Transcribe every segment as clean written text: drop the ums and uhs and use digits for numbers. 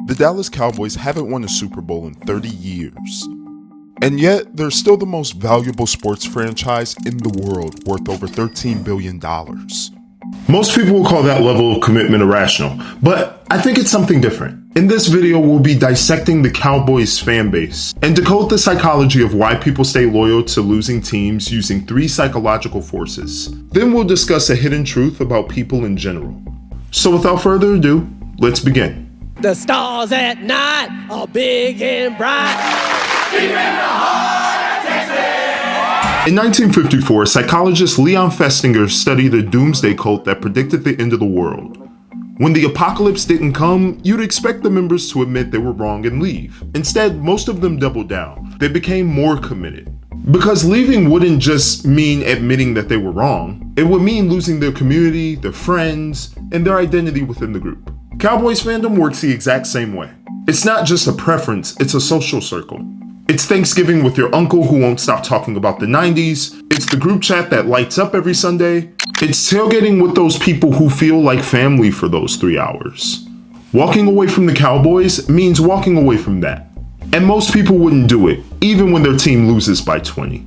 The Dallas Cowboys haven't won a Super Bowl in 30 years. And yet, they're still the most valuable sports franchise in the world, worth over $13 billion. Most people will call that level of commitment irrational, but I think it's something different. In this video, we'll be dissecting the Cowboys fan base and decode the psychology of why people stay loyal to losing teams using 3 psychological forces. Then we'll discuss a hidden truth about people in general. So without further ado, let's begin. The stars at night are big and bright. Deep in the heart of Texas. In 1954, psychologist Leon Festinger studied a doomsday cult that predicted the end of the world. When the apocalypse didn't come, you'd expect the members to admit they were wrong and leave. Instead, most of them doubled down. They became more committed. Because leaving wouldn't just mean admitting that they were wrong, it would mean losing their community, their friends, and their identity within the group. Cowboys fandom works the exact same way. It's not just a preference, it's a social circle. It's Thanksgiving with your uncle who won't stop talking about the 90s. It's the group chat that lights up every Sunday. It's tailgating with those people who feel like family for those 3 hours. Walking away from the Cowboys means walking away from that. And most people wouldn't do it, even when their team loses by 20.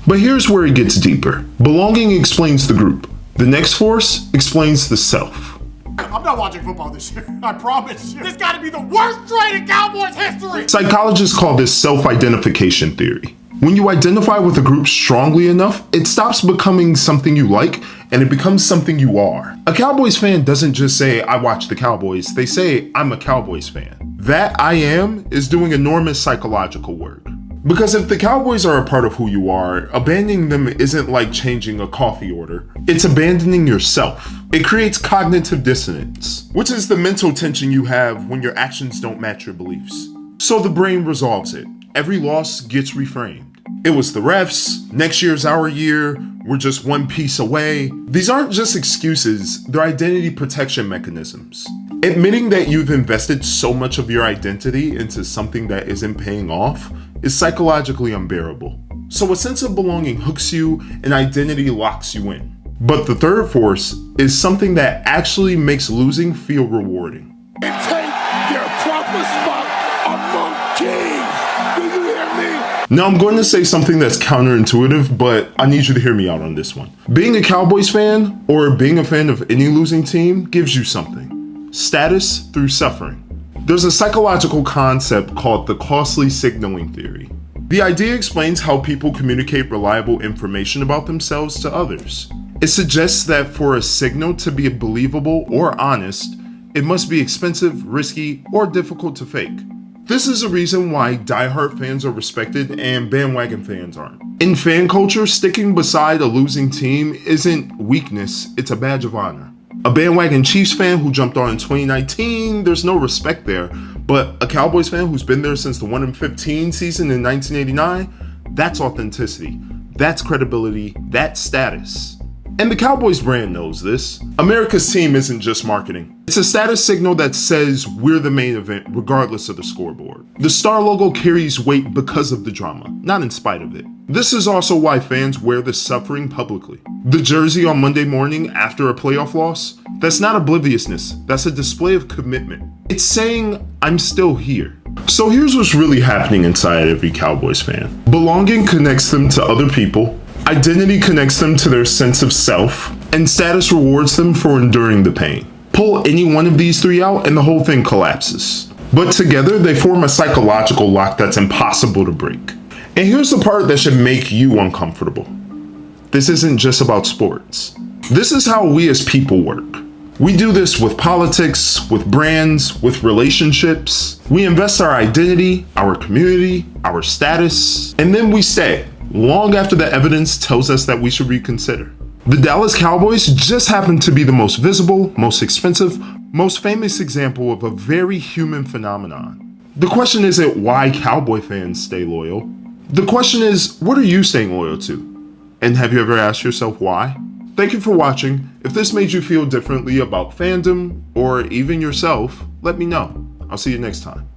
But here's where it gets deeper. Belonging explains the group. The next force explains the self. I'm not watching football this year, I promise you. This gotta be the worst trade in Cowboys history! Psychologists call this self-identification theory. When you identify with a group strongly enough, it stops becoming something you like and it becomes something you are. A Cowboys fan doesn't just say, I watch the Cowboys, they say, I'm a Cowboys fan. That I am is doing enormous psychological work. Because if the Cowboys are a part of who you are, abandoning them isn't like changing a coffee order. It's abandoning yourself. It creates cognitive dissonance, which is the mental tension you have when your actions don't match your beliefs. So the brain resolves it. Every loss gets reframed. It was the refs, next year's our year, we're just one piece away. These aren't just excuses, they're identity protection mechanisms. Admitting that you've invested so much of your identity into something that isn't paying off is psychologically unbearable. So a sense of belonging hooks you and identity locks you in. But the third force is something that actually makes losing feel rewarding. And take their proper spot among kings. Do you hear me? Now I'm going to say something that's counterintuitive, but I need you to hear me out on this one. Being a Cowboys fan, or being a fan of any losing team, gives you something. Status through suffering. There's a psychological concept called the costly signaling theory. The idea explains how people communicate reliable information about themselves to others. It suggests that for a signal to be believable or honest, it must be expensive, risky, or difficult to fake. This is a reason why diehard fans are respected and bandwagon fans aren't. In fan culture, sticking beside a losing team isn't weakness, it's a badge of honor. A bandwagon Chiefs fan who jumped on in 2019, there's no respect there. But a Cowboys fan who's been there since the 1-15 season in 1989, that's authenticity, that's credibility, that's status. And the Cowboys brand knows this. America's team isn't just marketing. It's a status signal that says we're the main event regardless of the scoreboard. The star logo carries weight because of the drama, not in spite of it. This is also why fans wear the suffering publicly. The jersey on Monday morning after a playoff loss, that's not obliviousness, that's a display of commitment. It's saying, I'm still here. So here's what's really happening inside every Cowboys fan. Belonging connects them to other people, identity connects them to their sense of self, and status rewards them for enduring the pain. Pull any one of these 3 out and the whole thing collapses. But together they form a psychological lock that's impossible to break. And here's the part that should make you uncomfortable. This isn't just about sports. This is how we as people work. We do this with politics, with brands, with relationships. We invest our identity, our community, our status, and then we stay, long after the evidence tells us that we should reconsider. The Dallas Cowboys just happen to be the most visible, most expensive, most famous example of a very human phenomenon. The question isn't why Cowboy fans stay loyal. The question is, what are you staying loyal to? And have you ever asked yourself why? Thank you for watching. If this made you feel differently about fandom, or even yourself, let me know. I'll see you next time.